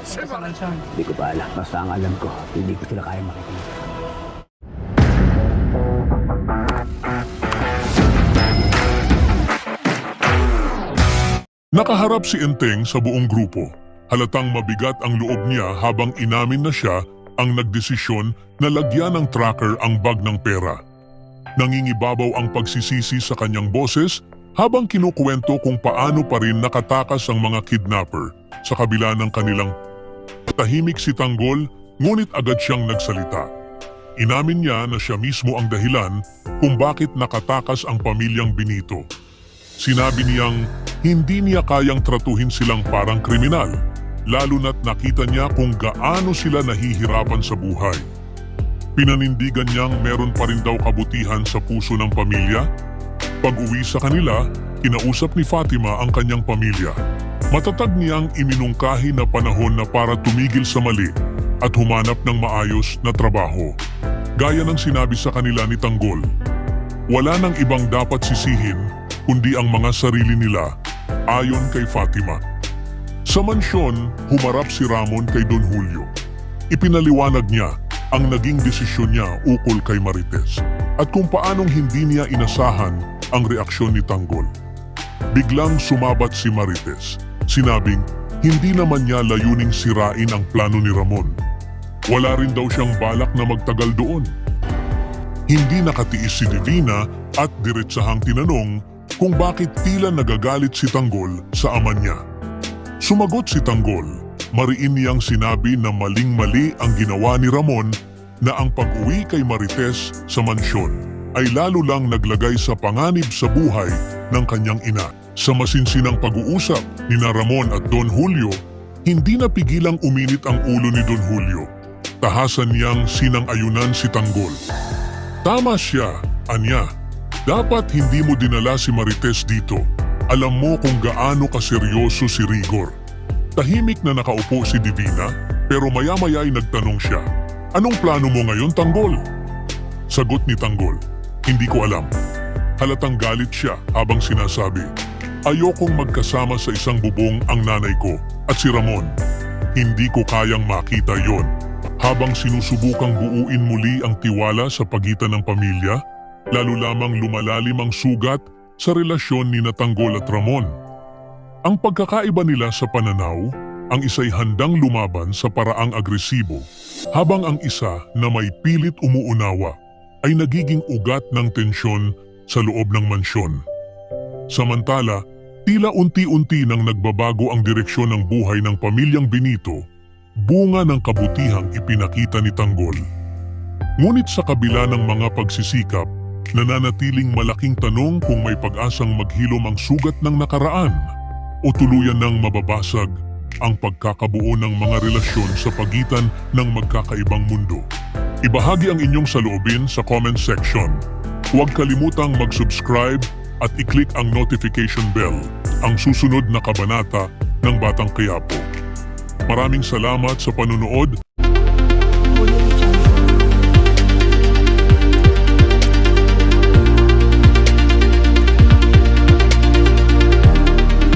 Hindi ko pa alam. Basta ang alam ko, hindi ko sila kaya makikita. Nakaharap si Enteng sa buong grupo. Halatang mabigat ang loob niya habang inamin na siya ang nagdesisyon na lagyan ng tracker ang bag ng pera. Nangingibabaw ang pagsisisi sa kanyang boses habang kinukwento kung paano pa rin nakatakas ang mga kidnapper sa kabila ng kanilang. Tahimik si Tanggol, ngunit agad siyang nagsalita. Inamin niya na siya mismo ang dahilan kung bakit nakatakas ang pamilyang Benito. Sinabi niyang hindi niya kayang tratuhin silang parang kriminal, lalo na't nakita niya kung gaano sila nahihirapan sa buhay. Pinanindigan niyang meron pa rin daw kabutihan sa puso ng pamilya. Pag-uwi sa kanila, kinausap ni Fatima ang kanyang pamilya. Matatag niyang iminungkahi na panahon na para tumigil sa mali at humanap ng maayos na trabaho. Gaya ng sinabi sa kanila ni Tanggol, wala nang ibang dapat sisihin kundi ang mga sarili nila, ayon kay Fatima. Sa mansyon, humarap si Ramon kay Don Julio. Ipinaliwanag niya ang naging desisyon niya ukol kay Marites at kung paanong hindi niya inasahan ang reaksyon ni Tanggol. Biglang sumabat si Marites. Sinabing hindi naman niya layuning sirain ang plano ni Ramon. Wala rin daw siyang balak na magtagal doon. Hindi nakatiis si Divina at diretsahang tinanong kung bakit tila nagagalit si Tanggol sa ama niya. Sumagot si Tanggol, mariin niyang sinabi na maling-mali ang ginawa ni Ramon na ang pag-uwi kay Marites sa mansyon ay lalo lang naglagay sa panganib sa buhay ng kanyang ina. Sa masinsinang pag-uusap ni Ramon at Don Julio, hindi napigilang uminit ang ulo ni Don Julio. Tahasan niyang sinang-ayunan si Tanggol. Tama siya, anya. Dapat hindi mo dinala si Marites dito. Alam mo kung gaano kaseryoso si Rigor. Tahimik na nakaupo si Divina, pero maya-maya ay nagtanong siya. Anong plano mo ngayon, Tanggol? Sagot ni Tanggol, hindi ko alam. Halatang galit siya habang sinasabi, ayokong magkasama sa isang bubong ang nanay ko at si Ramon. Hindi ko kayang makita yon. Habang sinusubukang buuin muli ang tiwala sa pagitan ng pamilya, lalo lamang lumalalim ang sugat sa relasyon ni Tanggol at Ramon. Ang pagkakaiba nila sa pananaw, ang isa'y handang lumaban sa paraang agresibo, habang ang isa na may pilit umuunawa ay nagiging ugat ng tensyon sa loob ng mansyon. Samantala, tila unti-unti nang nagbabago ang direksyon ng buhay ng pamilyang Benito, bunga ng kabutihang ipinakita ni Tanggol. Ngunit sa kabila ng mga pagsisikap, nananatiling malaking tanong kung may pag-asang maghilom ang sugat ng nakaraan o tuluyan ng mababasag ang pagkakabuo ng mga relasyon sa pagitan ng magkakaibang mundo. Ibahagi ang inyong saloobin sa comment section. Huwag kalimutang mag-subscribe at i-click ang notification bell, ang susunod na kabanata ng Batang Quiapo. Maraming salamat sa panunood